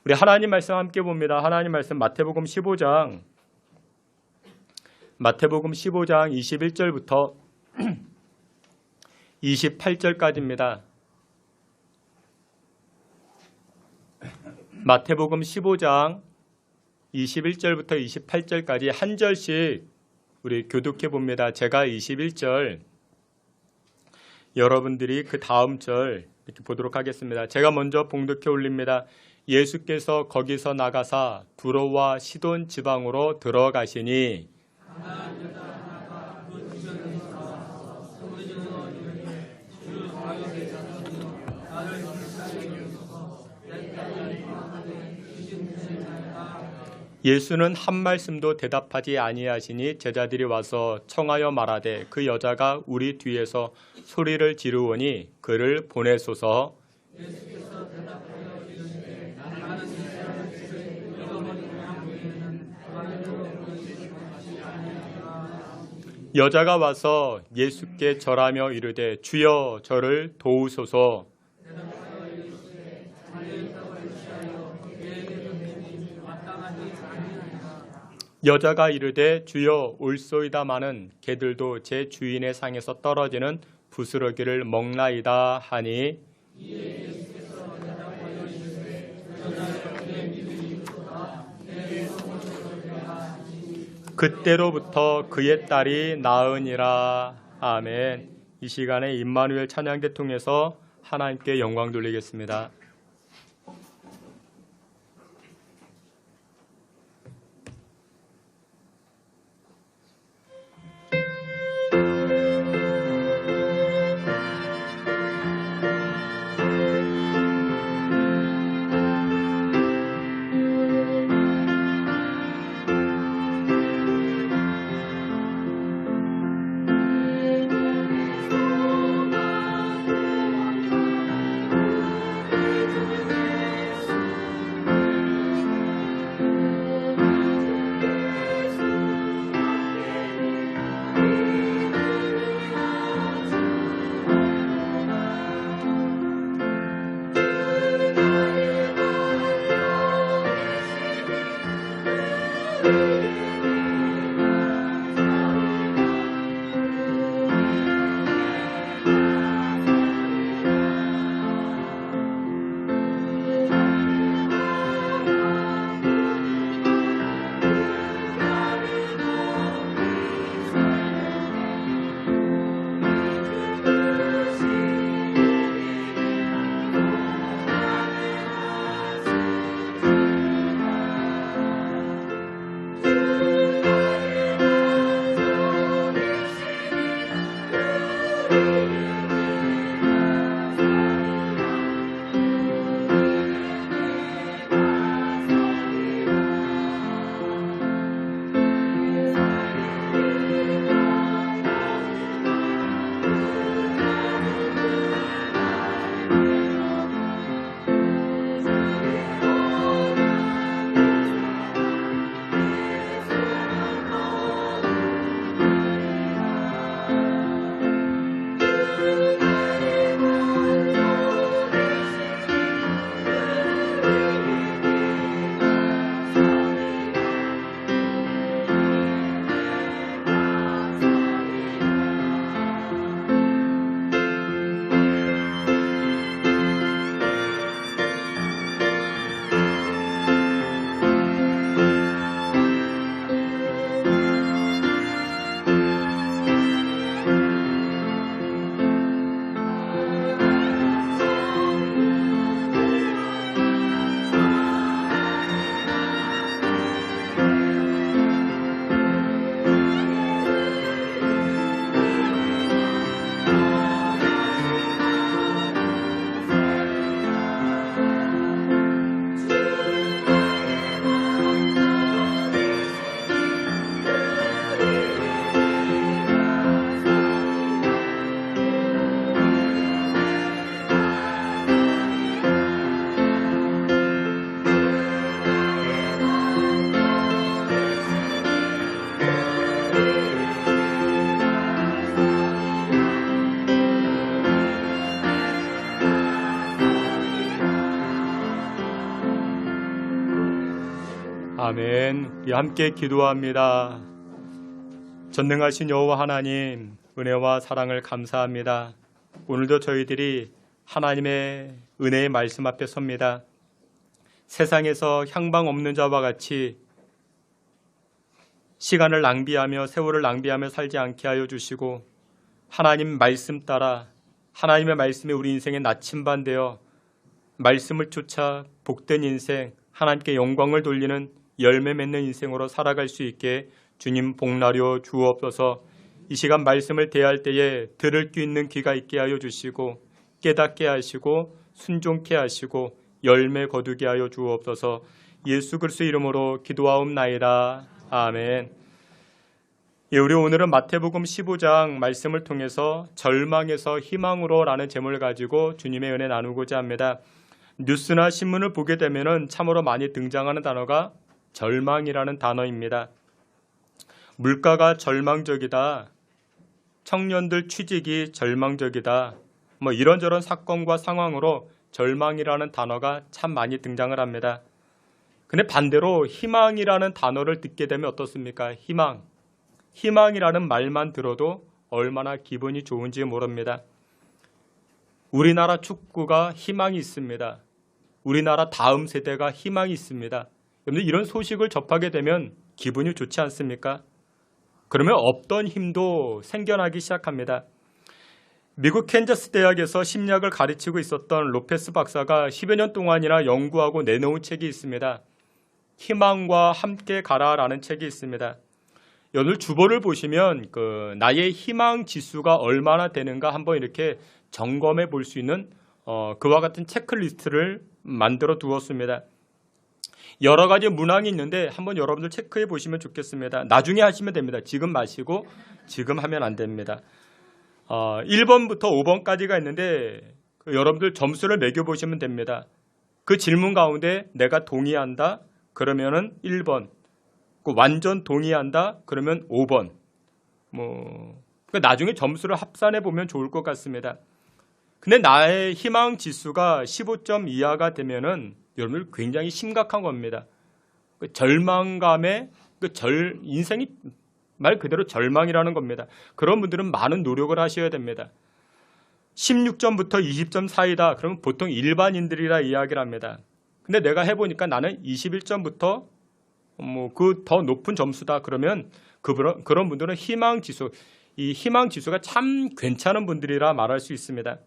우리 하나님 말씀 함께 봅니다. 하나님 말씀 마태복음 15장 21절부터 28절까지입니다. 마태복음 15장 21절부터 28절까지 한 절씩 우리 교독해 봅니다. 제가 21절, 여러분들이 그 다음 절 이렇게 보도록 하겠습니다. 제가 먼저 봉독해 올립니다. 예수께서 거기서 나가사 두로와 시돈 지방으로 들어가시니 예수는 한 말씀도 대답하지 아니하시니 제자들이 와서 청하여 말하되 그 여자가 우리 뒤에서 소리를 지르오니 그를 보내소서. 여자가 와서 예수께 절하며 이르되 주여 저를 도우소서. 여자가 이르되 주여 올소이다마는 개들도 제 주인의 상에서 떨어지는 부스러기를 먹나이다 하니 그때로부터 그의 딸이 나으니라. 아멘. 이 시간에 임마누엘 찬양대 통해서 하나님께 영광 돌리겠습니다. 아멘. 우리 함께 기도합니다. 전능하신 여호와 하나님, 은혜와 사랑을 감사합니다. 오늘도 저희들이 하나님의 은혜의 말씀 앞에 섭니다. 세상에서 향방 없는 자와 같이 시간을 낭비하며 세월을 낭비하며 살지 않게 하여 주시고, 하나님 말씀 따라 하나님의 말씀이 우리 인생의 나침반 되어 말씀을 쫓아 복된 인생, 하나님께 영광을 돌리는 열매 맺는 인생으로 살아갈 수 있게 주님 복나려 주옵소서. 이 시간 말씀을 대할 때에 들을 귀 있는 귀가 있게 하여 주시고, 깨닫게 하시고 순종케 하시고 열매 거두게 하여 주옵소서. 예수 그리스도의 이름으로 기도하옵나이다. 아멘. 예, 우리 오늘은 마태복음 15장 말씀을 통해서 절망에서 희망으로 라는 제목을 가지고 주님의 은혜 나누고자 합니다. 뉴스나 신문을 보게 되면 참으로 많이 등장하는 단어가 절망이라는 단어입니다. 물가가 절망적이다, 청년들 취직이 절망적이다, 뭐 이런저런 사건과 상황으로 절망이라는 단어가 참 많이 등장을 합니다. 근데 반대로 희망이라는 단어를 듣게 되면 어떻습니까? 희망이라는 말만 들어도 얼마나 기분이 좋은지 모릅니다. 우리나라 축구가 희망이 있습니다. 우리나라 다음 세대가 희망이 있습니다. 여러분들 이런 소식을 접하게 되면 기분이 좋지 않습니까? 그러면 없던 힘도 생겨나기 시작합니다. 미국 캔자스 대학에서 심리학을 가르치고 있었던 로페스 박사가 10여 년 동안이나 연구하고 내놓은 책이 있습니다. 희망과 함께 가라라는 책이 있습니다. 오늘 주보를 보시면 나의 희망 지수가 얼마나 되는가 한번 이렇게 점검해 볼 수 있는 그와 같은 체크리스트를 만들어 두었습니다. 여러 가지 문항이 있는데 한번 여러분들 체크해 보시면 좋겠습니다. 나중에 하시면 됩니다. 지금 마시고 지금 하면 안 됩니다. 1번부터 5번까지가 있는데 여러분들 점수를 매겨보시면 됩니다. 그 질문 가운데 내가 동의한다 그러면은 1번, 완전 동의한다 그러면 5번. 나중에 점수를 합산해 보면 좋을 것 같습니다. 근데 나의 희망 지수가 15점 이하가 되면은 여러분들 굉장히 심각한 겁니다. 절망감에 인생이 말 그대로 절망이라는 겁니다. 그런 분들은 많은 노력을 하셔야 됩니다. 16점부터 20점 사이다. 그러면 보통 일반인들이라 이야기를 합니다. 근데 내가 해보니까 나는 21점부터 그 더 높은 점수다. 그러면 그런 분들은 이 희망 지수가 참 괜찮은 분들이라 말할 수 있습니다.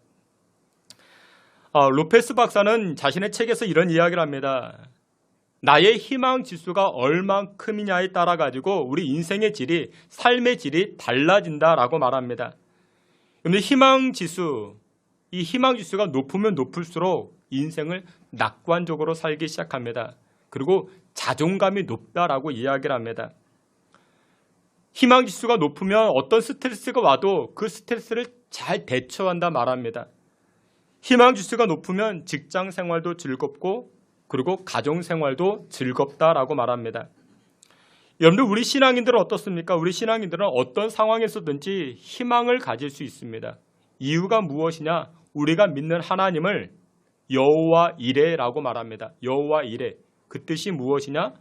로페스 박사는 자신의 책에서 이런 이야기를 합니다. 나의 희망 지수가 얼만큼이냐에 따라 가지고 우리 인생의 질이, 삶의 질이 달라진다라고 말합니다. 그런데 이 희망 지수가 높으면 높을수록 인생을 낙관적으로 살기 시작합니다. 그리고 자존감이 높다라고 이야기를 합니다. 희망 지수가 높으면 어떤 스트레스가 와도 그 스트레스를 잘 대처한다 말합니다. 희망 지수가 높으면 직장 생활도 즐겁고 그리고 가정 생활도 즐겁다라고 말합니다. 여러분들 우리 신앙인들은 어떻습니까? 우리 신앙인들은 어떤 상황에서든지 희망을 가질 수 있습니다. 이유가 무엇이냐? 우리가 믿는 하나님을 여호와 이레라고 말합니다. 여호와 이레. 그 뜻이 무엇이냐?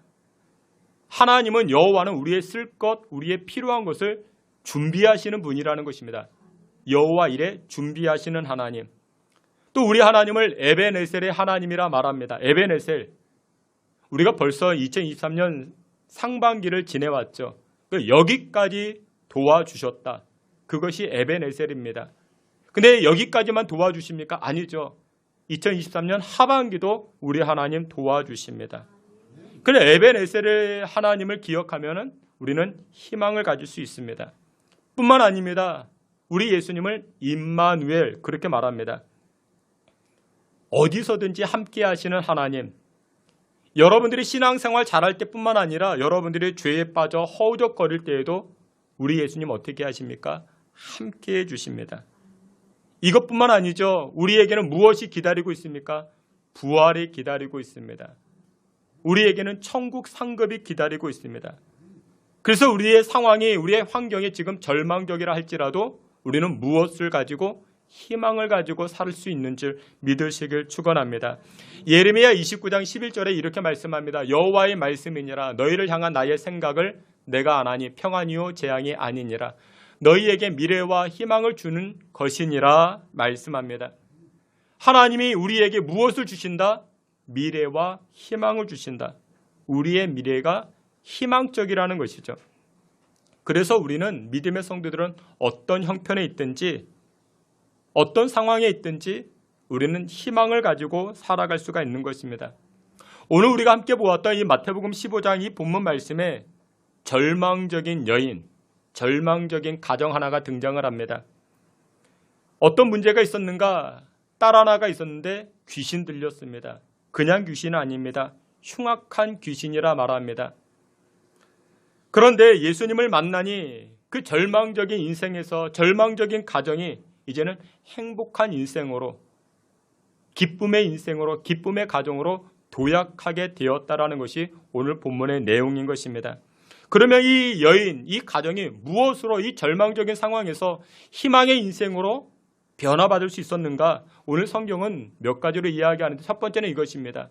하나님은 여호와는 우리의 쓸 것, 우리의 필요한 것을 준비하시는 분이라는 것입니다. 여호와 이레, 준비하시는 하나님. 또 우리 하나님을 에베네셀의 하나님이라 말합니다. 에베네셀. 우리가 벌써 2023년 상반기를 지내왔죠. 여기까지 도와주셨다. 그것이 에베네셀입니다. 근데 여기까지만 도와주십니까? 아니죠. 2023년 하반기도 우리 하나님 도와주십니다. 그래 에베네셀의 하나님을 기억하면 우리는 희망을 가질 수 있습니다. 뿐만 아닙니다. 우리 예수님을 임마누엘 그렇게 말합니다. 어디서든지 함께 하시는 하나님. 여러분들이 신앙생활 잘할 때뿐만 아니라 여러분들이 죄에 빠져 허우적거릴 때에도 우리 예수님 어떻게 하십니까? 함께 해주십니다. 이것뿐만 아니죠. 우리에게는 무엇이 기다리고 있습니까? 부활이 기다리고 있습니다. 우리에게는 천국 상급이 기다리고 있습니다. 그래서 우리의 상황이, 우리의 환경이 지금 절망적이라 할지라도 우리는 무엇을 가지고 희망을 가지고 살 수 있는 줄 믿으시길 축원합니다. 예레미야 29장 11절에 이렇게 말씀합니다. 여호와의 말씀이니라. 너희를 향한 나의 생각을 내가 아나니 평안이요 재앙이 아니니라. 너희에게 미래와 희망을 주는 것이니라 말씀합니다. 하나님이 우리에게 무엇을 주신다? 미래와 희망을 주신다. 우리의 미래가 희망적이라는 것이죠. 그래서 우리는 믿음의 성도들은 어떤 형편에 있든지 어떤 상황에 있든지 우리는 희망을 가지고 살아갈 수가 있는 것입니다. 오늘 우리가 함께 보았던 이 마태복음 15장 이 본문 말씀에 절망적인 여인, 절망적인 가정 하나가 등장을 합니다. 어떤 문제가 있었는가? 딸 하나가 있었는데 귀신 들렸습니다. 그냥 귀신은 아닙니다. 흉악한 귀신이라 말합니다. 그런데 예수님을 만나니 그 절망적인 인생에서 절망적인 가정이 이제는 행복한 인생으로, 기쁨의 인생으로, 기쁨의 가정으로 도약하게 되었다라는 것이 오늘 본문의 내용인 것입니다. 그러면 이 여인, 이 가정이 무엇으로 이 절망적인 상황에서 희망의 인생으로 변화받을 수 있었는가? 오늘 성경은 몇 가지로 이야기하는데 첫 번째는 이것입니다.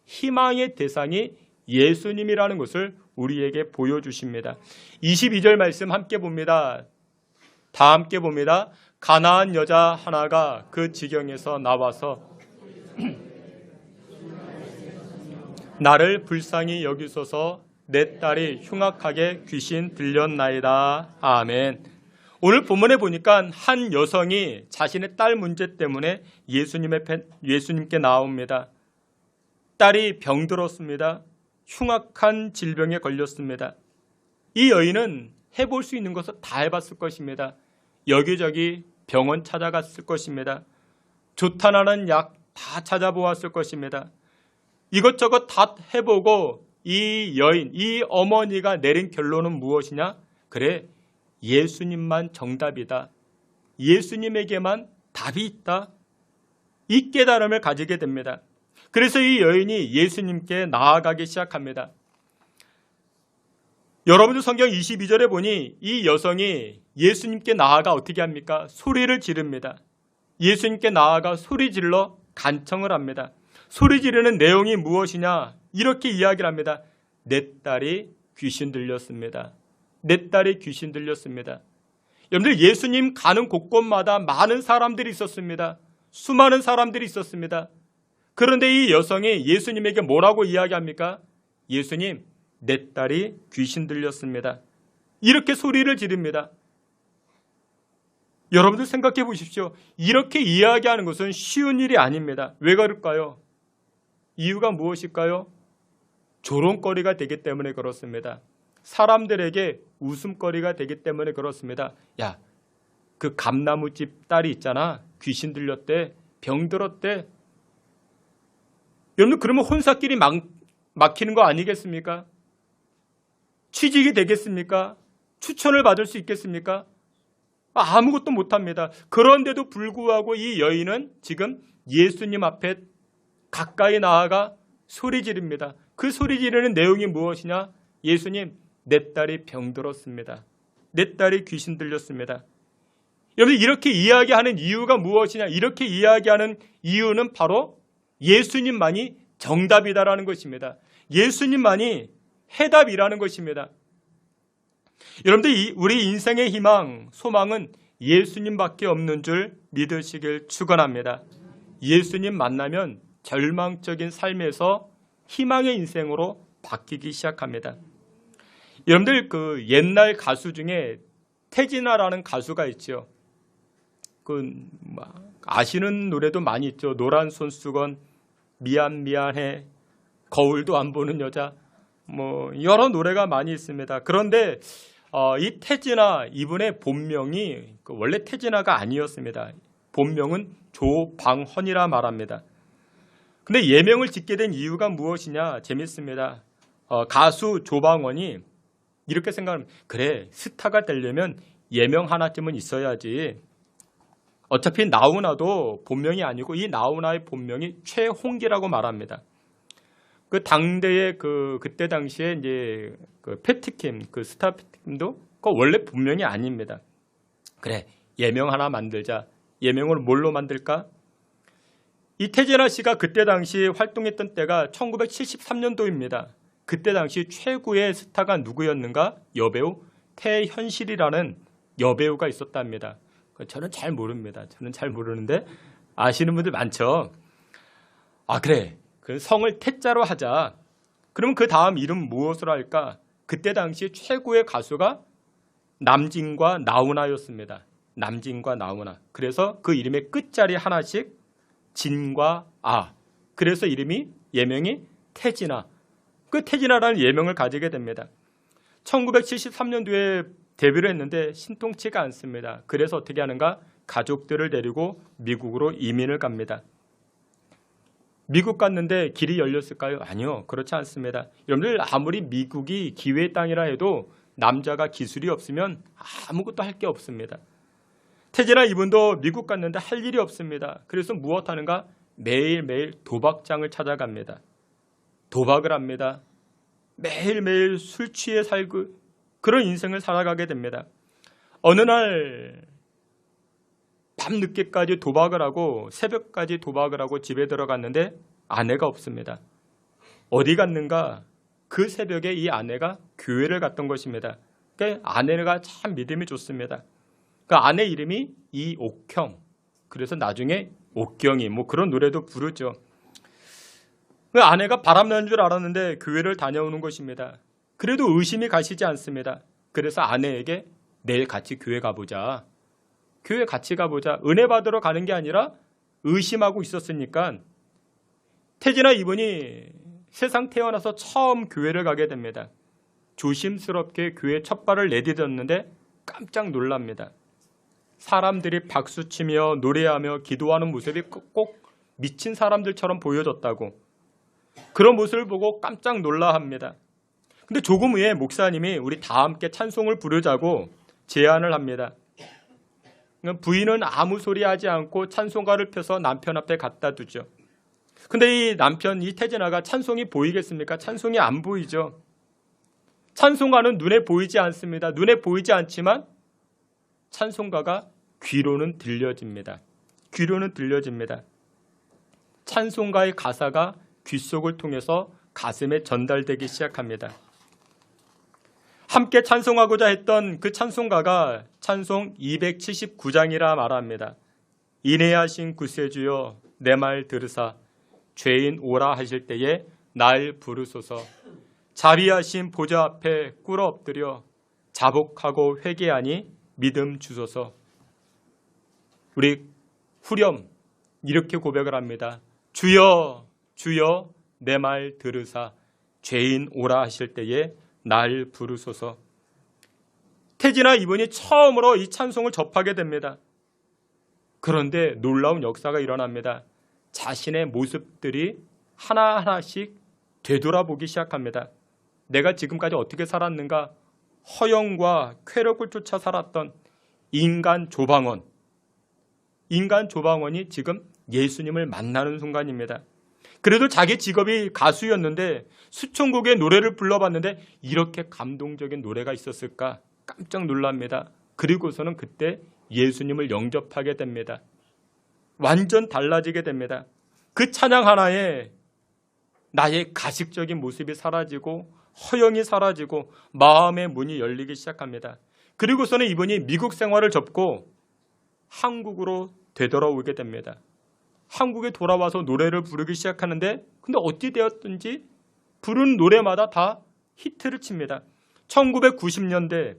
희망의 대상이 예수님이라는 것을 우리에게 보여주십니다. 22절 말씀 함께 봅니다. 다 함께 봅니다. 가나안 여자 하나가 그 지경에서 나와서 나를 불쌍히 여기소서 내 딸이 흉악하게 귀신 들렸나이다. 아멘. 오늘 본문에 보니까 한 여성이 자신의 딸 문제 때문에 예수님께 나옵니다. 딸이 병들었습니다. 흉악한 질병에 걸렸습니다. 이 여인은 해볼 수 있는 것을 다 해봤을 것입니다. 여기저기 병원 찾아갔을 것입니다. 좋다라는 약 다 찾아보았을 것입니다. 이것저것 다 해보고 이 여인, 이 어머니가 내린 결론은 무엇이냐? 그래, 예수님만 정답이다. 예수님에게만 답이 있다. 이 깨달음을 가지게 됩니다. 그래서 이 여인이 예수님께 나아가기 시작합니다. 여러분들 성경 22절에 보니 이 여성이 예수님께 나아가 어떻게 합니까? 소리를 지릅니다. 예수님께 나아가 소리 질러 간청을 합니다. 소리 지르는 내용이 무엇이냐? 이렇게 이야기를 합니다. 내 딸이 귀신 들렸습니다. 내 딸이 귀신 들렸습니다. 여러분들 예수님 가는 곳곳마다 많은 사람들이 있었습니다. 수많은 사람들이 있었습니다. 그런데 이 여성이 예수님에게 뭐라고 이야기합니까? 예수님, 내 딸이 귀신 들렸습니다. 이렇게 소리를 지릅니다. 여러분들 생각해 보십시오. 이렇게 이야기하는 것은 쉬운 일이 아닙니다. 왜 그럴까요? 이유가 무엇일까요? 조롱거리가 되기 때문에 그렇습니다. 사람들에게 웃음거리가 되기 때문에 그렇습니다. 야, 그 감나무집 딸이 있잖아. 귀신 들렸대. 병 들었대. 여러분 그러면 혼사끼리 막히는 거 아니겠습니까? 취직이 되겠습니까? 추천을 받을 수 있겠습니까? 아무것도 못합니다. 그런데도 불구하고 이 여인은 지금 예수님 앞에 가까이 나아가 소리 지릅니다. 그 소리 지르는 내용이 무엇이냐? 예수님, 내 딸이 병들었습니다. 내 딸이 귀신 들렸습니다. 여러분 이렇게 이야기하는 이유가 무엇이냐? 이렇게 이야기하는 이유는 바로 예수님만이 정답이다라는 것입니다. 예수님만이 해답이라는 것입니다. 여러분들 우리 인생의 희망, 소망은 예수님밖에 없는 줄 믿으시길 축원합니다. 예수님 만나면 절망적인 삶에서 희망의 인생으로 바뀌기 시작합니다. 여러분들 그 옛날 가수 중에 태진아라는 가수가 있죠. 아시는 노래도 많이 있죠. 노란 손수건, 미안해, 거울도 안 보는 여자, 여러 노래가 많이 있습니다. 그런데 이 태진아 이분의 본명이 원래 태진아가 아니었습니다. 본명은 조방헌이라 말합니다. 근데 예명을 짓게 된 이유가 무엇이냐? 재밌습니다. 가수 조방헌이 이렇게 생각합니다. 그래, 스타가 되려면 예명 하나쯤은 있어야지. 어차피 나훈아도 본명이 아니고 이 나훈아의 본명이 최홍기라고 말합니다. 그 당대의 그때 당시에 이제 그 패티킴, 그 스타 패티킴도 그 원래 본명이 아닙니다. 그래, 예명 하나 만들자. 예명을 뭘로 만들까? 이 태진아 씨가 그때 당시 활동했던 때가 1973년도입니다. 그때 당시 최고의 스타가 누구였는가? 여배우 태현실이라는 여배우가 있었답니다. 저는 잘 모릅니다. 저는 잘 모르는데 아시는 분들 많죠. 아 그래, 그 성을 태자로 하자. 그러면 그 다음 이름 무엇으로 할까? 그때 당시 최고의 가수가 남진과 나훈아였습니다. 남진과 나훈아. 그래서 그 이름의 끝자리 하나씩 진과 아. 그래서 예명이 태진아. 그 태진아라는 예명을 가지게 됩니다. 1973년도에 데뷔를 했는데 신통치가 않습니다. 그래서 어떻게 하는가? 가족들을 데리고 미국으로 이민을 갑니다. 미국 갔는데 길이 열렸을까요? 아니요. 그렇지 않습니다. 여러분들 아무리 미국이 기회의 땅이라 해도 남자가 기술이 없으면 아무것도 할 게 없습니다. 태진아 이분도 미국 갔는데 할 일이 없습니다. 그래서 무엇 하는가? 매일매일 도박장을 찾아갑니다. 도박을 합니다. 매일매일 술 취해 살고 그런 인생을 살아가게 됩니다. 어느 날 밤늦게까지 도박을 하고 새벽까지 도박을 하고 집에 들어갔는데 아내가 없습니다. 어디 갔는가? 그 새벽에 이 아내가 교회를 갔던 것입니다. 그러니까 아내가 참 믿음이 좋습니다. 그 아내 이름이 이옥형. 그래서 나중에 옥경이 그런 노래도 부르죠. 그 아내가 바람나는 줄 알았는데 교회를 다녀오는 것입니다. 그래도 의심이 가시지 않습니다. 그래서 아내에게 내일 같이 교회 가보자. 교회 같이 가보자. 은혜 받으러 가는 게 아니라 의심하고 있었으니까 태진아 이분이 세상 태어나서 처음 교회를 가게 됩니다. 조심스럽게 교회 첫 발을 내디뎠는데 깜짝 놀랍니다. 사람들이 박수치며 노래하며 기도하는 모습이 꼭 미친 사람들처럼 보여졌다고. 그런 모습을 보고 깜짝 놀라합니다. 근데 조금 후에 목사님이 우리 다 함께 찬송을 부르자고 제안을 합니다. 부인은 아무 소리 하지 않고 찬송가를 펴서 남편 앞에 갖다 두죠. 근데 이 남편, 이 태진아가 찬송이 보이겠습니까? 찬송이 안 보이죠. 찬송가는 눈에 보이지 않습니다. 눈에 보이지 않지만 찬송가가 귀로는 들려집니다. 귀로는 들려집니다. 찬송가의 가사가 귓속을 통해서 가슴에 전달되기 시작합니다. 함께 찬송하고자 했던 그 찬송가가 찬송 279장이라 말합니다. 인애하신 구세주여 내 말 들으사 죄인 오라 하실 때에 날 부르소서. 자비하신 보좌 앞에 꿇어 엎드려 자복하고 회개하니 믿음 주소서. 우리 후렴 이렇게 고백을 합니다. 주여 주여 내 말 들으사 죄인 오라 하실 때에 날 부르소서. 태진아 이분이 처음으로 이 찬송을 접하게 됩니다. 그런데 놀라운 역사가 일어납니다. 자신의 모습들이 하나하나씩 되돌아보기 시작합니다. 내가 지금까지 어떻게 살았는가? 허영과 쾌락을 쫓아 살았던 인간 조방원. 인간 조방원이 지금 예수님을 만나는 순간입니다. 그래도 자기 직업이 가수였는데 수천곡의 노래를 불러봤는데 이렇게 감동적인 노래가 있었을까? 깜짝 놀랍니다. 그리고서는 그때 예수님을 영접하게 됩니다. 완전 달라지게 됩니다. 그 찬양 하나에 나의 가식적인 모습이 사라지고 허영이 사라지고 마음의 문이 열리기 시작합니다. 그리고서는 이분이 미국 생활을 접고 한국으로 되돌아오게 됩니다. 한국에 돌아와서 노래를 부르기 시작하는데 근데 어찌 되었든지 부른 노래마다 다 히트를 칩니다. 1990년대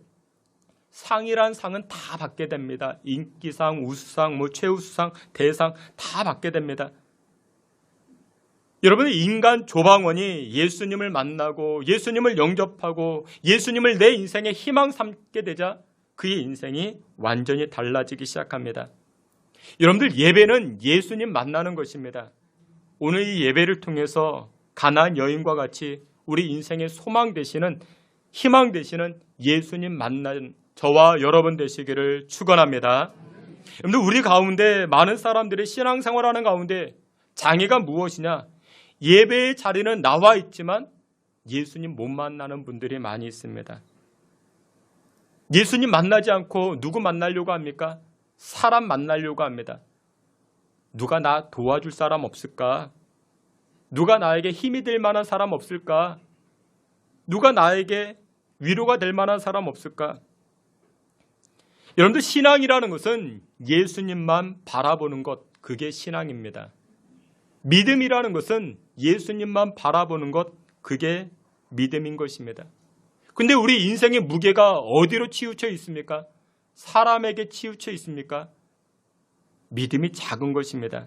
상이란 상은 다 받게 됩니다. 인기상, 우수상, 최우수상, 대상 다 받게 됩니다. 여러분, 인간 조방원이 예수님을 만나고 예수님을 영접하고 예수님을 내 인생의 희망 삼게 되자 그의 인생이 완전히 달라지기 시작합니다. 여러분들, 예배는 예수님 만나는 것입니다. 오늘 이 예배를 통해서 가나안 여인과 같이 우리 인생의 소망 되시는 희망 되시는 예수님 만나는 저와 여러분 되시기를 축원합니다. 여러분들, 우리 가운데 많은 사람들이 신앙생활하는 가운데 장애가 무엇이냐? 예배의 자리는 나와 있지만 예수님 못 만나는 분들이 많이 있습니다. 예수님 만나지 않고 누구 만나려고 합니까? 사람 만나려고 합니다. 누가 나 도와줄 사람 없을까? 누가 나에게 힘이 될 만한 사람 없을까? 누가 나에게 위로가 될 만한 사람 없을까? 여러분들, 신앙이라는 것은 예수님만 바라보는 것, 그게 신앙입니다. 믿음이라는 것은 예수님만 바라보는 것, 그게 믿음인 것입니다. 근데 우리 인생의 무게가 어디로 치우쳐 있습니까? 사람에게 치우쳐 있습니까? 믿음이 작은 것입니다.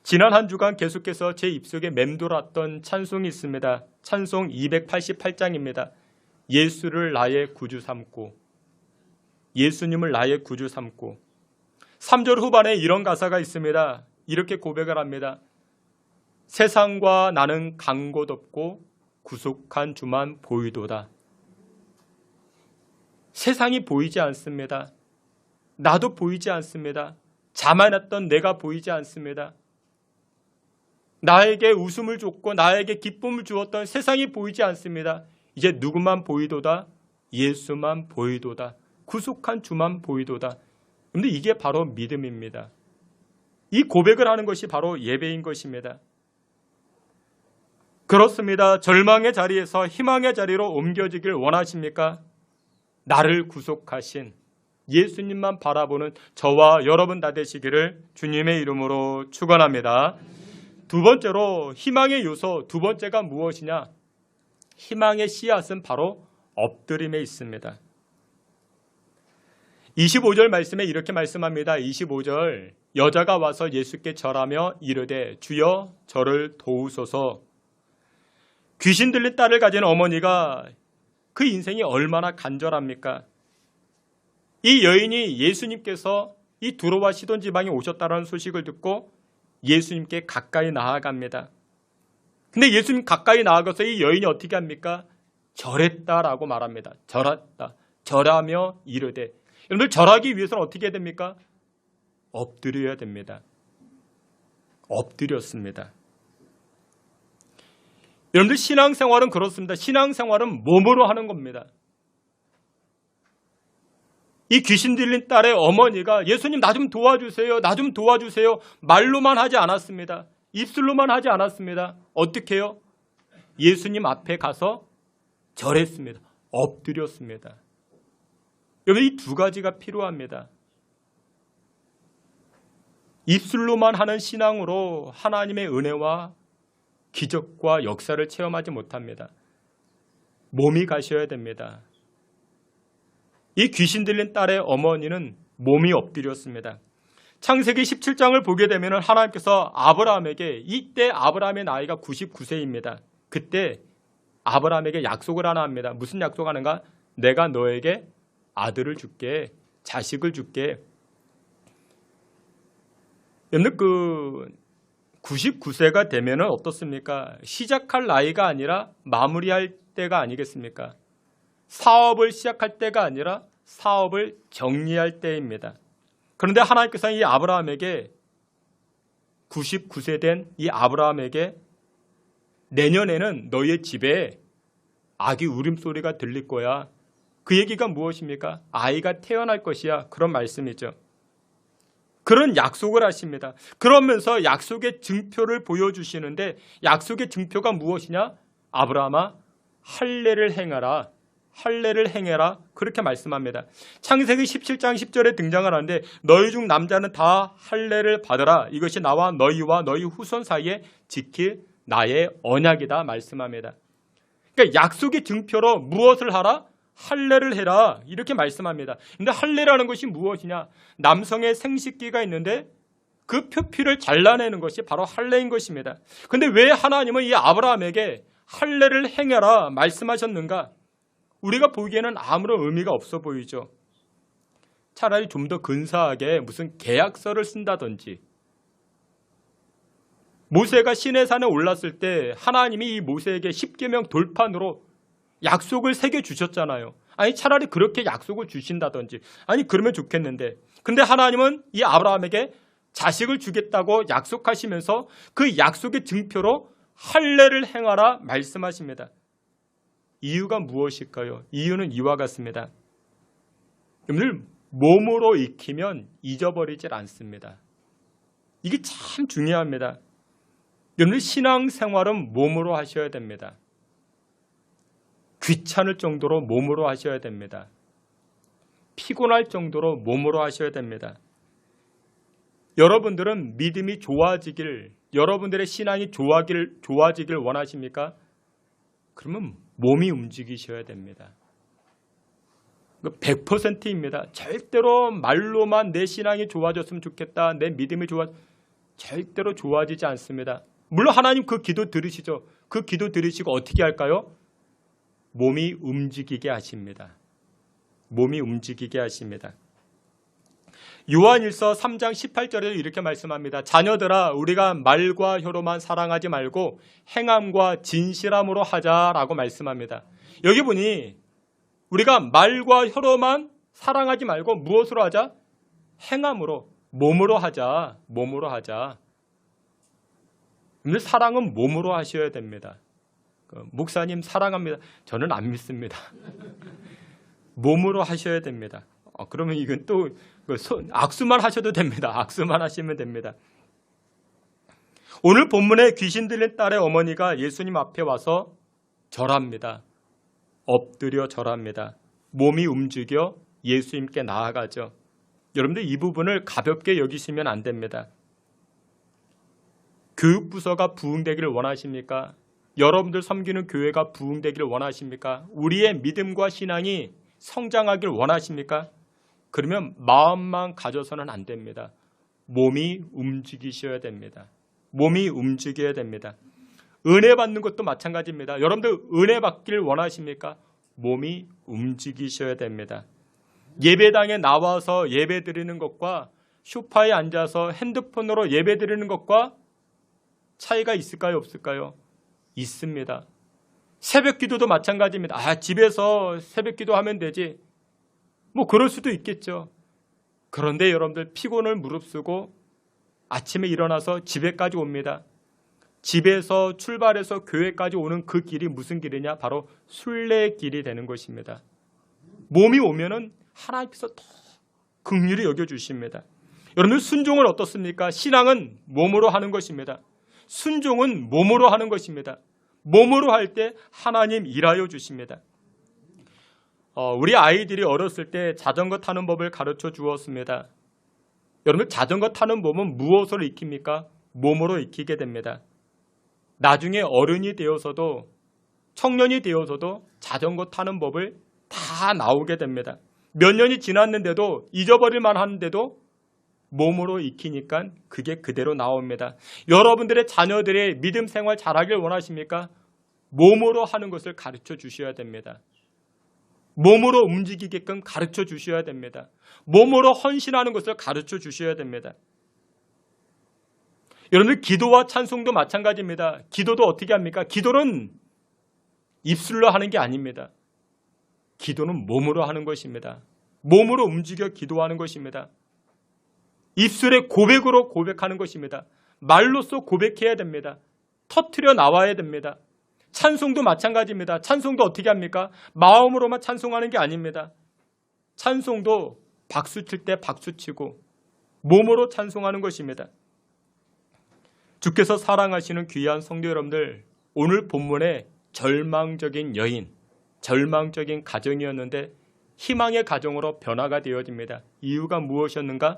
지난 한 주간 계속해서 제 입속에 맴돌았던 찬송이 있습니다. 찬송 288장입니다. 예수를 나의 구주 삼고, 예수님을 나의 구주 삼고. 3절 후반에 이런 가사가 있습니다. 이렇게 고백을 합니다. 세상과 나는 간 곳 없고 구속한 주만 보이도다. 세상이 보이지 않습니다. 나도 보이지 않습니다. 자만했던 내가 보이지 않습니다. 나에게 웃음을 줬고 나에게 기쁨을 주었던 세상이 보이지 않습니다. 이제 누구만 보이도다? 예수만 보이도다. 구속한 주만 보이도다. 그런데 이게 바로 믿음입니다. 이 고백을 하는 것이 바로 예배인 것입니다. 그렇습니다. 절망의 자리에서 희망의 자리로 옮겨지길 원하십니까? 나를 구속하신 예수님만 바라보는 저와 여러분 다 되시기를 주님의 이름으로 축원합니다. 두 번째로 희망의 요소, 두 번째가 무엇이냐? 희망의 씨앗은 바로 엎드림에 있습니다. 25절 말씀에 이렇게 말씀합니다. 25절, 여자가 와서 예수께 절하며 이르되 주여 저를 도우소서. 귀신 들린 딸을 가진 어머니가 그 인생이 얼마나 간절합니까? 이 여인이 예수님께서 이 두로와 시돈 지방에 오셨다는 소식을 듣고 예수님께 가까이 나아갑니다. 근데 예수님 가까이 나아가서 이 여인이 어떻게 합니까? 절했다라고 말합니다. 절했다. 절하며 이르되. 여러분들, 절하기 위해서는 어떻게 해야 됩니까? 엎드려야 됩니다. 엎드렸습니다. 여러분들, 신앙생활은 그렇습니다. 신앙생활은 몸으로 하는 겁니다. 이 귀신 들린 딸의 어머니가 예수님 나 좀 도와주세요. 나 좀 도와주세요. 말로만 하지 않았습니다. 입술로만 하지 않았습니다. 어떻게 해요? 예수님 앞에 가서 절했습니다. 엎드렸습니다. 여러분, 이 두 가지가 필요합니다. 입술로만 하는 신앙으로 하나님의 은혜와 기적과 역사를 체험하지 못합니다. 몸이 가셔야 됩니다. 이 귀신 들린 딸의 어머니는 몸이 엎드렸습니다. 창세기 17장을 보게 되면 하나님께서 아브라함에게, 이때 아브라함의 나이가 99세입니다. 그때 아브라함에게 약속을 하나 합니다. 무슨 약속하는가? 내가 너에게 아들을 줄게, 자식을 줄게. 여러분, 99세가 되면 어떻습니까? 시작할 나이가 아니라 마무리할 때가 아니겠습니까? 사업을 시작할 때가 아니라 사업을 정리할 때입니다. 그런데 하나님께서 이 아브라함에게, 99세 된 이 아브라함에게 내년에는 너의 집에 아기 울음소리가 들릴 거야. 그 얘기가 무엇입니까? 아이가 태어날 것이야. 그런 말씀이죠. 그런 약속을 하십니다. 그러면서 약속의 증표를 보여주시는데, 약속의 증표가 무엇이냐? 아브라함아, 할례를 행하라. 할례를 행해라. 그렇게 말씀합니다. 창세기 17장 10절에 등장을 하는데, 너희 중 남자는 다 할례를 받으라. 이것이 나와 너희와 너희 후손 사이에 지킬 나의 언약이다 말씀합니다. 그러니까 약속의 증표로 무엇을 하라? 할례를 해라. 이렇게 말씀합니다. 그런데 할례라는 것이 무엇이냐? 남성의 생식기가 있는데 그 표피를 잘라내는 것이 바로 할례인 것입니다. 그런데 왜 하나님은 이 아브라함에게 할례를 행해라 말씀하셨는가? 우리가 보기에는 아무런 의미가 없어 보이죠. 차라리 좀 더 근사하게 무슨 계약서를 쓴다든지, 모세가 시내산에 올랐을 때 하나님이 이 모세에게 십계명 돌판으로 약속을 새겨주셨잖아요. 아니, 차라리 그렇게 약속을 주신다든지, 아니 그러면 좋겠는데, 근데 하나님은 이 아브라함에게 자식을 주겠다고 약속하시면서 그 약속의 증표로 할례를 행하라 말씀하십니다. 이유가 무엇일까요? 이유는 이와 같습니다. 여러분들, 몸으로 익히면 잊어버리질 않습니다. 이게 참 중요합니다. 여러분, 신앙생활은 몸으로 하셔야 됩니다. 귀찮을 정도로 몸으로 하셔야 됩니다. 피곤할 정도로 몸으로 하셔야 됩니다. 여러분들은 믿음이 좋아지길, 여러분들의 신앙이 좋아지길 원하십니까? 그러면 몸이 움직이셔야 됩니다. 100%입니다. 절대로 말로만 내 신앙이 좋아졌으면 좋겠다, 내 믿음이 절대로 좋아지지 않습니다. 물론 하나님 그 기도 들으시죠. 그 기도 들으시고 어떻게 할까요? 몸이 움직이게 하십니다. 몸이 움직이게 하십니다. 요한일서 3장 18절에 이렇게 말씀합니다. 자녀들아, 우리가 말과 혀로만 사랑하지 말고 행함과 진실함으로 하자라고 말씀합니다. 여기 보니 우리가 말과 혀로만 사랑하지 말고 무엇으로 하자? 행함으로, 몸으로 하자. 몸으로 하자. 사랑은 몸으로 하셔야 됩니다. 목사님 사랑합니다. 저는 안 믿습니다. 몸으로 하셔야 됩니다. 그러면 이건 또 악수만 하셔도 됩니다. 악수만 하시면 됩니다. 오늘 본문에 귀신 들린 딸의 어머니가 예수님 앞에 와서 절합니다. 엎드려 절합니다. 몸이 움직여 예수님께 나아가죠. 여러분들 이 부분을 가볍게 여기시면 안 됩니다. 교육부서가 부흥되기를 원하십니까? 여러분들 섬기는 교회가 부흥되기를 원하십니까? 우리의 믿음과 신앙이 성장하기를 원하십니까? 그러면 마음만 가져서는 안 됩니다. 몸이 움직이셔야 됩니다. 몸이 움직여야 됩니다. 은혜 받는 것도 마찬가지입니다. 여러분들 은혜 받기를 원하십니까? 몸이 움직이셔야 됩니다. 예배당에 나와서 예배 드리는 것과 소파에 앉아서 핸드폰으로 예배 드리는 것과 차이가 있을까요? 없을까요? 있습니다. 새벽 기도도 마찬가지입니다. 집에서 새벽 기도하면 되지. 그럴 수도 있겠죠. 그런데 여러분들 피곤을 무릅쓰고 아침에 일어나서 집에까지 옵니다. 집에서 출발해서 교회까지 오는 그 길이 무슨 길이냐? 바로 순례의 길이 되는 것입니다. 몸이 오면은 하나님께서 더 긍휼히 여겨주십니다. 여러분, 순종은 어떻습니까? 신앙은 몸으로 하는 것입니다. 순종은 몸으로 하는 것입니다. 몸으로 할 때 하나님 일하여 주십니다. 우리 아이들이 어렸을 때 자전거 타는 법을 가르쳐 주었습니다. 여러분, 자전거 타는 법은 무엇으로 익힙니까? 몸으로 익히게 됩니다. 나중에 어른이 되어서도 청년이 되어서도 자전거 타는 법을 다 나오게 됩니다. 몇 년이 지났는데도 잊어버릴 만한데도 몸으로 익히니까 그게 그대로 나옵니다. 여러분들의 자녀들의 믿음 생활 잘하길 원하십니까? 몸으로 하는 것을 가르쳐 주셔야 됩니다. 몸으로 움직이게끔 가르쳐 주셔야 됩니다. 몸으로 헌신하는 것을 가르쳐 주셔야 됩니다. 여러분들 기도와 찬송도 마찬가지입니다. 기도도 어떻게 합니까? 기도는 입술로 하는 게 아닙니다. 기도는 몸으로 하는 것입니다. 몸으로 움직여 기도하는 것입니다. 입술의 고백으로 고백하는 것입니다. 말로써 고백해야 됩니다. 터뜨려 나와야 됩니다. 찬송도 마찬가지입니다. 찬송도 어떻게 합니까? 마음으로만 찬송하는 게 아닙니다. 찬송도 박수 칠 때 박수 치고 몸으로 찬송하는 것입니다. 주께서 사랑하시는 귀한 성도 여러분들, 오늘 본문에 절망적인 여인, 절망적인 가정이었는데 희망의 가정으로 변화가 되어집니다. 이유가 무엇이었는가?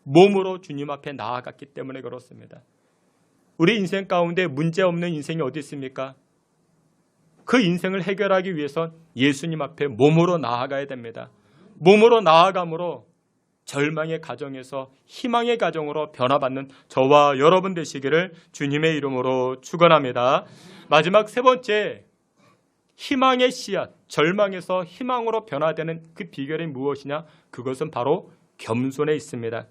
몸으로 주님 앞에 나아갔기 때문에 그렇습니다. 우리 인생 가운데 문제없는 인생이 어디 있습니까? 그 인생을 해결하기 위해선 예수님 앞에 몸으로 나아가야 됩니다. 몸으로 나아감으로 절망의 가정에서 희망의 가정으로 변화받는 저와 여러분 되시기를 주님의 이름으로 축원합니다. 마지막 세 번째, 희망의 씨앗, 절망에서 희망으로 변화되는 그 비결이 무엇이냐? 그것은 바로 겸손에 있습니다.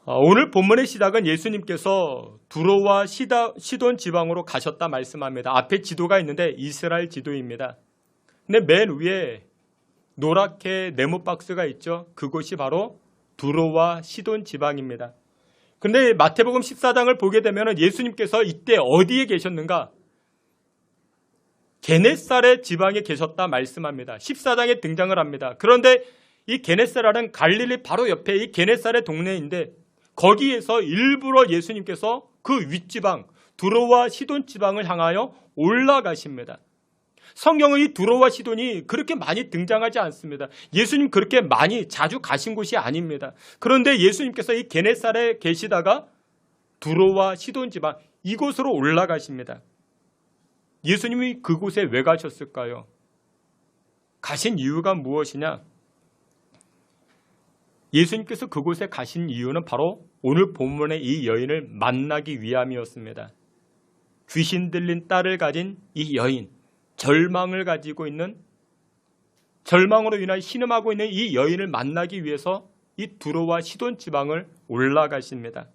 오늘 본문의 시작은 예수님께서 두로와 시돈 지방으로 가셨다 말씀합니다. 앞에 지도가 있는데 이스라엘 지도입니다. 근데 맨 위에 노랗게 네모 박스가 있죠. 그곳이 바로 두로와 시돈 지방입니다. 그런데 마태복음 14장을 보게 되면 예수님께서 이때 어디에 계셨는가? 게네사렛 지방에 계셨다 말씀합니다. 14장에 등장을 합니다. 그런데 이 게네사렛은 갈릴리 바로 옆에 이 게네사렛 동네인데 거기에서 일부러 예수님께서 그 윗지방 두로와 시돈 지방을 향하여 올라가십니다. 성경의 이 두로와 시돈이 그렇게 많이 등장하지 않습니다. 예수님 그렇게 많이 자주 가신 곳이 아닙니다. 그런데 예수님께서 이 게네사렛에 계시다가 두로와 시돈 지방 이곳으로 올라가십니다. 예수님이 그곳에 왜 가셨을까요? 가신 이유가 무엇이냐? 예수님께서 그곳에 가신 이유는 바로 오늘 본문의 이 여인을 만나기 위함이었습니다. 귀신 들린 딸을 가진 이 여인, 절망을 가지고 있는, 절망으로 인하여 신음하고 있는 이 여인을 만나기 위해서 이 두로와 시돈 지방을 올라가십니다.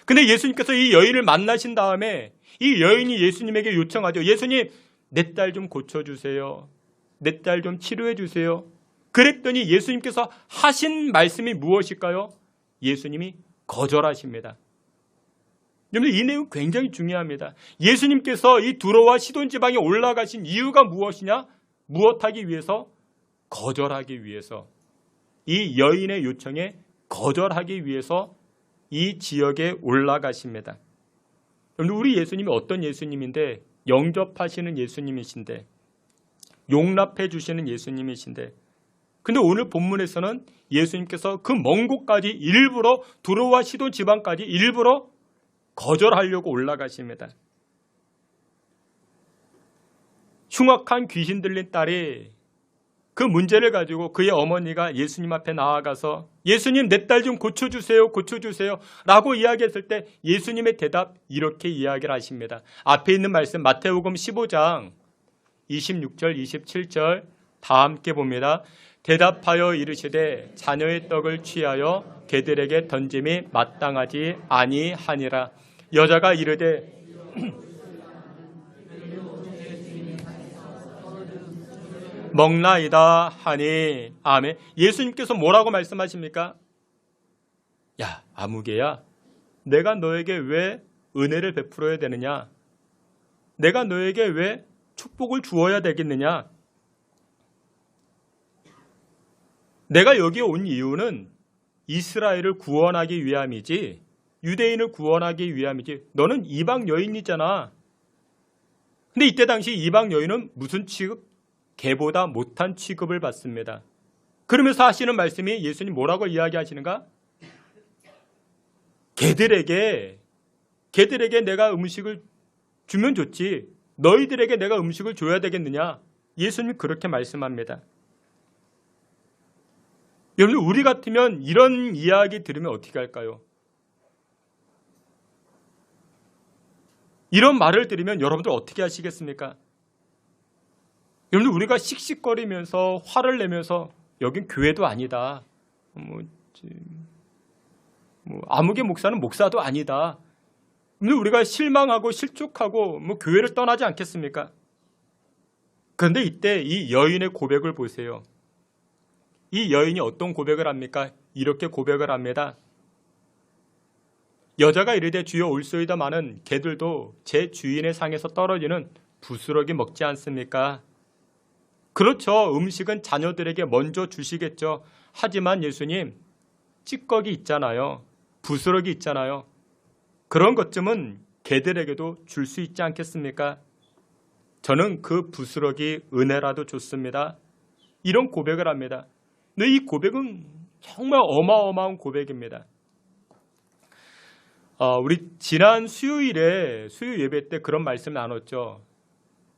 근데 예수님께서 이 여인을 만나신 다음에 이 여인이 예수님에게 요청하죠. 예수님, 내 딸 좀 고쳐주세요. 내 딸 좀 치료해 주세요. 그랬더니 예수님께서 하신 말씀이 무엇일까요? 예수님이 거절하십니다. 여러분, 이 내용 굉장히 중요합니다. 예수님께서 이 두로와 시돈 지방에 올라가신 이유가 무엇이냐? 무엇하기 위해서? 거절하기 위해서. 이 여인의 요청에 거절하기 위해서 이 지역에 올라가십니다. 여러분, 우리 예수님이 어떤 예수님인데, 영접하시는 예수님이신데, 용납해 주시는 예수님이신데, 근데 오늘 본문에서는 예수님께서 그 먼 곳까지 일부러 두로와 시돈 지방까지 일부러 거절하려고 올라가십니다. 흉악한 귀신 들린 딸이 그 문제를 가지고 그의 어머니가 예수님 앞에 나아가서 예수님, 내 딸 좀 고쳐주세요, 고쳐주세요 라고 이야기했을 때 예수님의 대답 이렇게 이야기를 하십니다. 앞에 있는 말씀 마태복음 15장 26절 27절 다 함께 봅니다. 대답하여 이르시되 자녀의 떡을 취하여 개들에게 던짐이 마땅하지 아니하니라. 여자가 이르되 먹나이다 하니. 아멘. 예수님께서 뭐라고 말씀하십니까? 야, 아무개야, 내가 너에게 왜 은혜를 베풀어야 되느냐? 내가 너에게 왜 축복을 주어야 되겠느냐? 내가 여기에 온 이유는 이스라엘을 구원하기 위함이지, 유대인을 구원하기 위함이지. 너는 이방 여인이잖아. 근데 이때 당시 이방 여인은 무슨 취급? 개보다 못한 취급을 받습니다. 그러면서 하시는 말씀이 예수님 뭐라고 이야기하시는가? 개들에게 내가 음식을 주면 좋지, 너희들에게 내가 음식을 줘야 되겠느냐? 예수님이 그렇게 말씀합니다. 여러분, 우리 같으면 이런 이야기 들으면 어떻게 할까요? 이런 말을 들으면 여러분들 어떻게 하시겠습니까? 여러분들, 우리가 씩씩거리면서 화를 내면서 여긴 교회도 아니다, 아무개 목사는 목사도 아니다, 우리가 실망하고 실족하고 교회를 떠나지 않겠습니까? 그런데 이때 이 여인의 고백을 보세요. 이 여인이 어떤 고백을 합니까? 이렇게 고백을 합니다. 여자가 이르되 주여 올소이다마는 개들도 제 주인의 상에서 떨어지는 부스러기 먹지 않습니까? 그렇죠. 음식은 자녀들에게 먼저 주시겠죠. 하지만 예수님, 찌꺼기 있잖아요. 부스러기 있잖아요. 그런 것쯤은 개들에게도 줄 수 있지 않겠습니까? 저는 그 부스러기 은혜라도 줬습니다. 이런 고백을 합니다. 근데 이 고백은 정말 어마어마한 고백입니다. 우리 지난 수요일에 수요 예배 때 그런 말씀 나눴죠.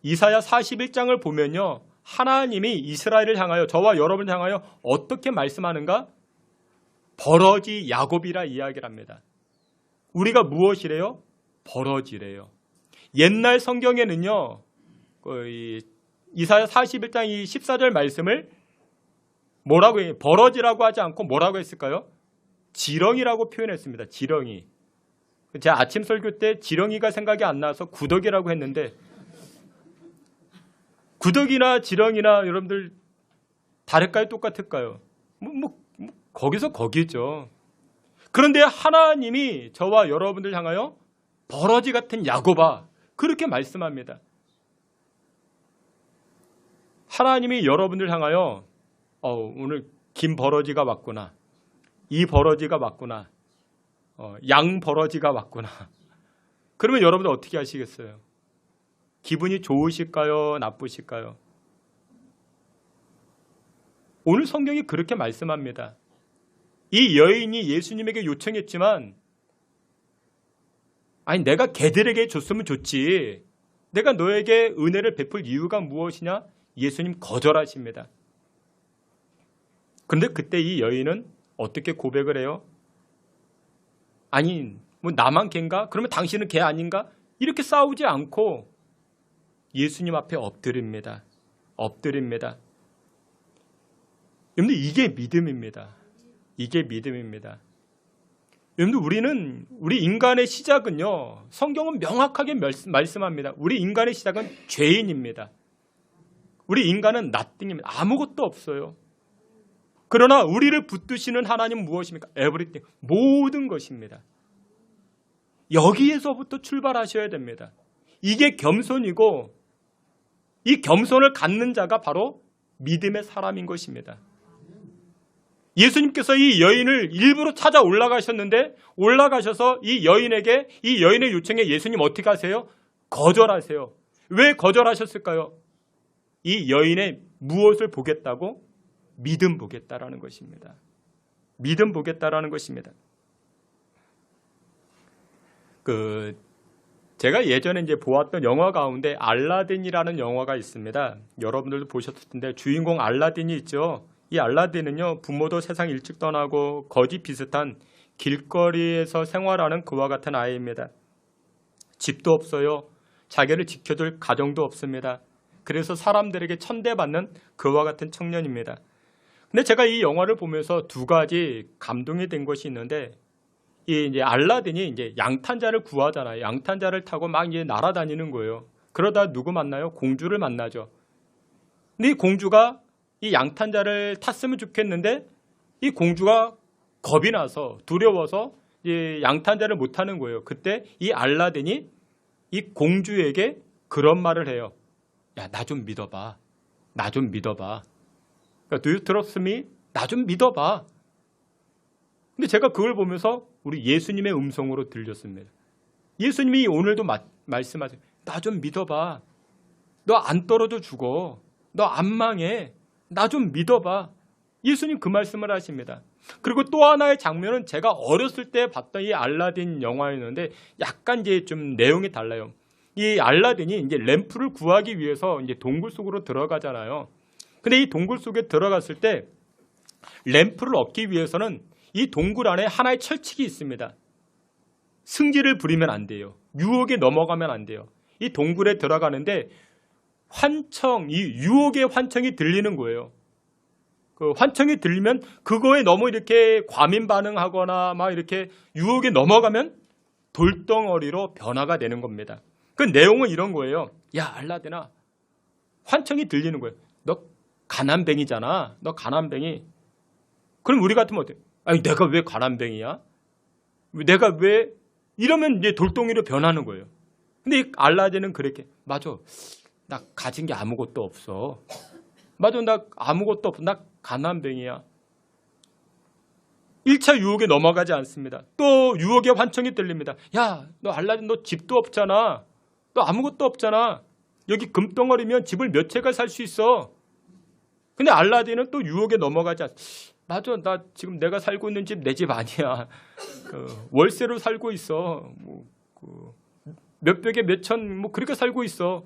이사야 41장을 보면요, 하나님이 이스라엘을 향하여, 저와 여러분을 향하여 어떻게 말씀하는가? 버러지 야곱이라 이야기를 합니다. 우리가 무엇이래요? 버러지래요. 옛날 성경에는요, 이사야 41장 이 14절 말씀을 뭐라고 해요? 버러지라고 하지 않고 뭐라고 했을까요? 지렁이라고 표현했습니다. 지렁이. 제가 아침 설교 때 지렁이가 생각이 안 나서 구더기라고 했는데, 구더기나 지렁이나 여러분들 다를까요? 똑같을까요? 거기서 거기죠. 그런데 하나님이 저와 여러분들 향하여 버러지 같은 야곱아, 그렇게 말씀합니다. 하나님이 여러분들 향하여 오늘 김 버러지가 왔구나, 이 버러지가 왔구나, 양 버러지가 왔구나. 그러면 여러분들 어떻게 하시겠어요? 기분이 좋으실까요? 나쁘실까요? 오늘 성경이 그렇게 말씀합니다. 이 여인이 예수님에게 요청했지만, 아니 내가 걔들에게 줬으면 좋지, 내가 너에게 은혜를 베풀 이유가 무엇이냐? 예수님 거절하십니다. 그런데 그때 이 여인은 어떻게 고백을 해요? 아니 뭐 나만 걔인가? 그러면 당신은 걔 아닌가? 이렇게 싸우지 않고 예수님 앞에 엎드립니다. 엎드립니다. 여러분들 이게 믿음입니다. 이게 믿음입니다. 여러분들 우리 인간의 시작은요, 성경은 명확하게 말씀합니다. 우리 인간의 시작은 죄인입니다. 우리 인간은 nothing입니다. 아무것도 없어요. 그러나 우리를 붙드시는 하나님은 무엇입니까? everything, 모든 것입니다. 여기에서부터 출발하셔야 됩니다. 이게 겸손이고, 이 겸손을 갖는 자가 바로 믿음의 사람인 것입니다. 예수님께서 이 여인을 일부러 찾아 올라가셨는데, 올라가셔서 이 여인의 요청에 예수님 어떻게 하세요? 거절하세요. 왜 거절하셨을까요? 이 여인의 무엇을 보겠다고? 믿음 보겠다라는 것입니다. 믿음 보겠다라는 것입니다. 제가 예전에 이제 보았던 영화 가운데 알라딘이라는 영화가 있습니다. 여러분들도 보셨을 텐데 주인공 알라딘이 있죠. 이 알라딘은요, 부모도 세상 일찍 떠나고 거지 비슷한 길거리에서 생활하는 그와 같은 아이입니다. 집도 없어요. 자기를 지켜줄 가정도 없습니다. 그래서 사람들에게 천대받는 그와 같은 청년입니다. 근데 제가 이 영화를 보면서 두 가지 감동이 된 것이 있는데, 이제 알라딘이 이제 양탄자를 구하잖아요. 양탄자를 타고 막 이제 날아다니는 거예요. 그러다 누구 만나요? 공주를 만나죠. 근데 이 공주가 이 양탄자를 탔으면 좋겠는데, 이 공주가 겁이 나서 두려워서 이 양탄자를 못 타는 거예요. 그때 이 알라딘이 이 공주에게 그런 말을 해요. 야, 나 좀 믿어봐. 나 좀 믿어봐. 그러니까 Do you trust me? 나 좀 믿어봐. 근데 제가 그걸 보면서 우리 예수님의 음성으로 들렸습니다. 예수님이 오늘도 말씀하세요. 나 좀 믿어봐. 너 안 떨어져 죽어. 너 안 망해. 나 좀 믿어봐. 예수님 그 말씀을 하십니다. 그리고 또 하나의 장면은 제가 어렸을 때 봤던 이 알라딘 영화였는데 약간 이제 좀 내용이 달라요. 이 알라딘이 이제 램프를 구하기 위해서 이제 동굴 속으로 들어가잖아요. 근데 이 동굴 속에 들어갔을 때 램프를 얻기 위해서는 이 동굴 안에 하나의 철칙이 있습니다. 승질을 부리면 안 돼요. 유혹에 넘어가면 안 돼요. 이 동굴에 들어가는데 이 유혹의 환청이 들리는 거예요. 그 환청이 들리면 그거에 너무 이렇게 과민 반응하거나 막 이렇게 유혹에 넘어가면 돌덩어리로 변화가 되는 겁니다. 그 내용은 이런 거예요. 야, 알라딘아, 환청이 들리는 거예요. 너 가난뱅이잖아. 너 가난뱅이. 그럼 우리 같으면 어때요? 아니, 내가 왜 가난뱅이야? 내가 왜? 이러면 이제 돌덩이로 변하는 거예요. 근데 이 알라딘은 그렇게, 맞아. 나 가진 게 아무것도 없어. 맞아, 나 아무것도 없어. 나 가난뱅이야. 1차 유혹에 넘어가지 않습니다. 또 유혹의 환청이 들립니다. 야, 너 알라딘 너 집도 없잖아. 너 아무것도 없잖아. 여기 금덩어리면 집을 몇 채가 살 수 있어. 근데 알라딘은 또 유혹에 넘어가지 않습니다. 맞아, 나 지금 내가 살고 있는 집 내 집 아니야. 월세로 살고 있어. 몇백에 몇천 그렇게 살고 있어.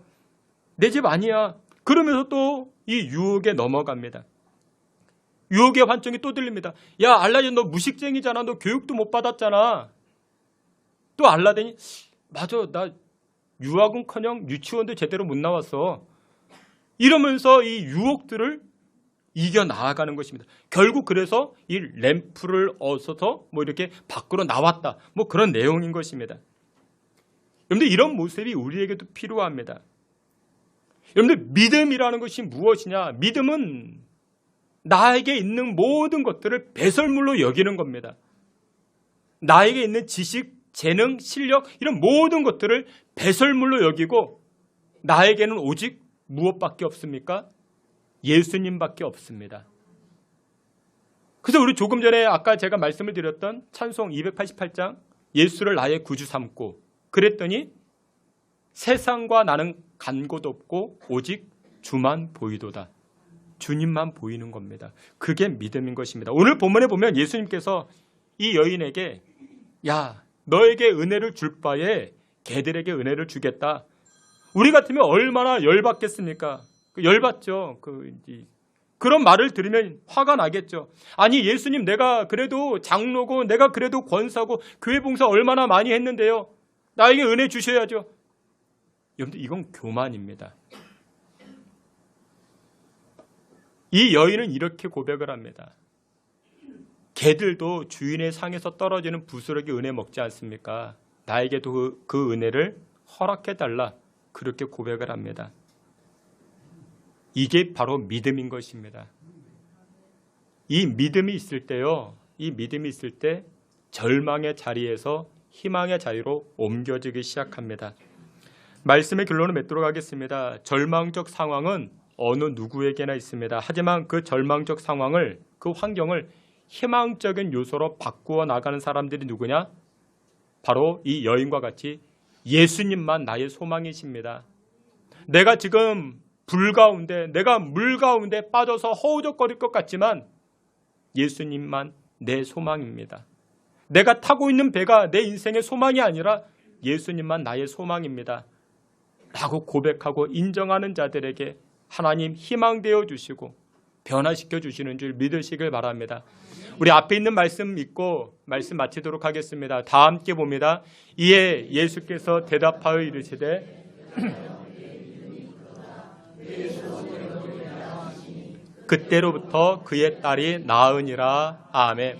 내 집 아니야. 그러면서 또 이 유혹에 넘어갑니다. 유혹의 환청이 또 들립니다. 야, 알라딘 너 무식쟁이잖아. 너 교육도 못 받았잖아. 또 알라딘이 맞아, 나 유학은커녕 유치원도 제대로 못 나왔어. 이러면서 이 유혹들을 이겨 나아가는 것입니다. 결국 그래서 이 램프를 얻어서 이렇게 밖으로 나왔다. 그런 내용인 것입니다. 여러분들 이런 모습이 우리에게도 필요합니다. 여러분들 믿음이라는 것이 무엇이냐? 믿음은 나에게 있는 모든 것들을 배설물로 여기는 겁니다. 나에게 있는 지식, 재능, 실력 이런 모든 것들을 배설물로 여기고 나에게는 오직 무엇밖에 없습니까? 예수님밖에 없습니다. 그래서 우리 조금 전에 아까 제가 말씀을 드렸던 찬송 288장 예수를 나의 구주 삼고 그랬더니 세상과 나는 간 곳 없고 오직 주만 보이도다. 주님만 보이는 겁니다. 그게 믿음인 것입니다. 오늘 본문에 보면 예수님께서 이 여인에게 야 너에게 은혜를 줄 바에 개들에게 은혜를 주겠다. 우리 같으면 얼마나 열받겠습니까? 열받죠. 그런 말을 들으면 화가 나겠죠. 아니 예수님 내가 그래도 장로고 내가 그래도 권사고 교회 봉사 얼마나 많이 했는데요. 나에게 은혜 주셔야죠. 여러분들 이건 교만입니다. 이 여인은 이렇게 고백을 합니다. 개들도 주인의 상에서 떨어지는 부스러기 은혜 먹지 않습니까? 나에게도 그 은혜를 허락해달라. 그렇게 고백을 합니다. 이게 바로 믿음인 것입니다. 이 믿음이 있을 때요. 이 믿음이 있을 때 절망의 자리에서 희망의 자리로 옮겨지기 시작합니다. 말씀의 결론을 맺도록 하겠습니다. 절망적 상황은 어느 누구에게나 있습니다. 하지만 그 절망적 상황을, 그 환경을 희망적인 요소로 바꾸어 나가는 사람들이 누구냐? 바로 이 여인과 같이 예수님만 나의 소망이십니다. 내가 지금 불 가운데, 내가 물 가운데 빠져서 허우적거릴 것 같지만 예수님만 내 소망입니다. 내가 타고 있는 배가 내 인생의 소망이 아니라 예수님만 나의 소망입니다. 라고 고백하고 인정하는 자들에게 하나님 희망되어 주시고 변화시켜 주시는 줄 믿으시길 바랍니다. 우리 앞에 있는 말씀 믿고 말씀 마치도록 하겠습니다. 다 함께 봅니다. 이에 예수께서 대답하여 이르시되 그때로부터 그의 딸이 나으니라. 아멘.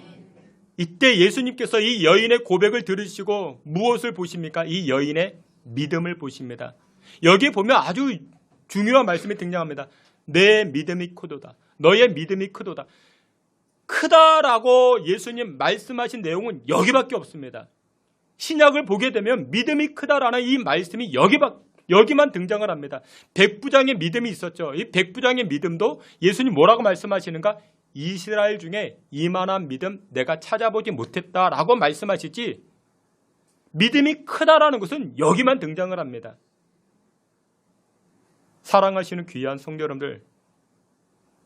이때 예수님께서 이 여인의 고백을 들으시고 무엇을 보십니까? 이 여인의 믿음을 보십니다. 여기에 보면 아주 중요한 말씀이 등장합니다. 내 믿음이 크도다. 너의 믿음이 크도다. 크다라고 예수님 말씀하신 내용은 여기밖에 없습니다. 신약을 보게 되면 믿음이 크다라는 이 말씀이 여기만 등장을 합니다. 백부장의 믿음이 있었죠. 이 백부장의 믿음도 예수님 뭐라고 말씀하시는가? 이스라엘 중에 이만한 믿음 내가 찾아보지 못했다라고 말씀하시지 믿음이 크다라는 것은 여기만 등장을 합니다. 사랑하시는 귀한 성도 여러분들,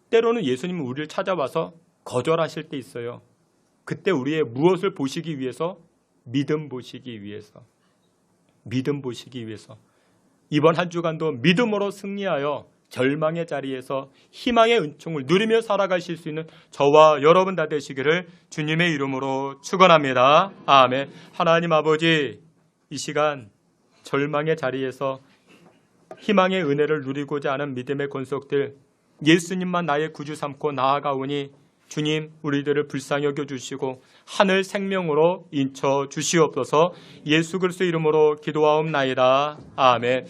때로는 예수님은 우리를 찾아와서 거절하실 때 있어요. 그때 우리의 무엇을 보시기 위해서? 믿음 보시기 위해서. 믿음 보시기 위해서. 이번 한 주간도 믿음으로 승리하여 절망의 자리에서 희망의 은총을 누리며 살아가실 수 있는 저와 여러분 다 되시기를 주님의 이름으로 축원합니다. 아멘. 하나님 아버지, 이 시간 절망의 자리에서 희망의 은혜를 누리고자 하는 믿음의 권속들, 예수님만 나의 구주 삼고 나아가오니 주님 우리들을 불쌍히 여겨주시고 하늘 생명으로 인쳐 주시옵소서. 예수 그리스도 이름으로 기도하옵나이다. 아멘.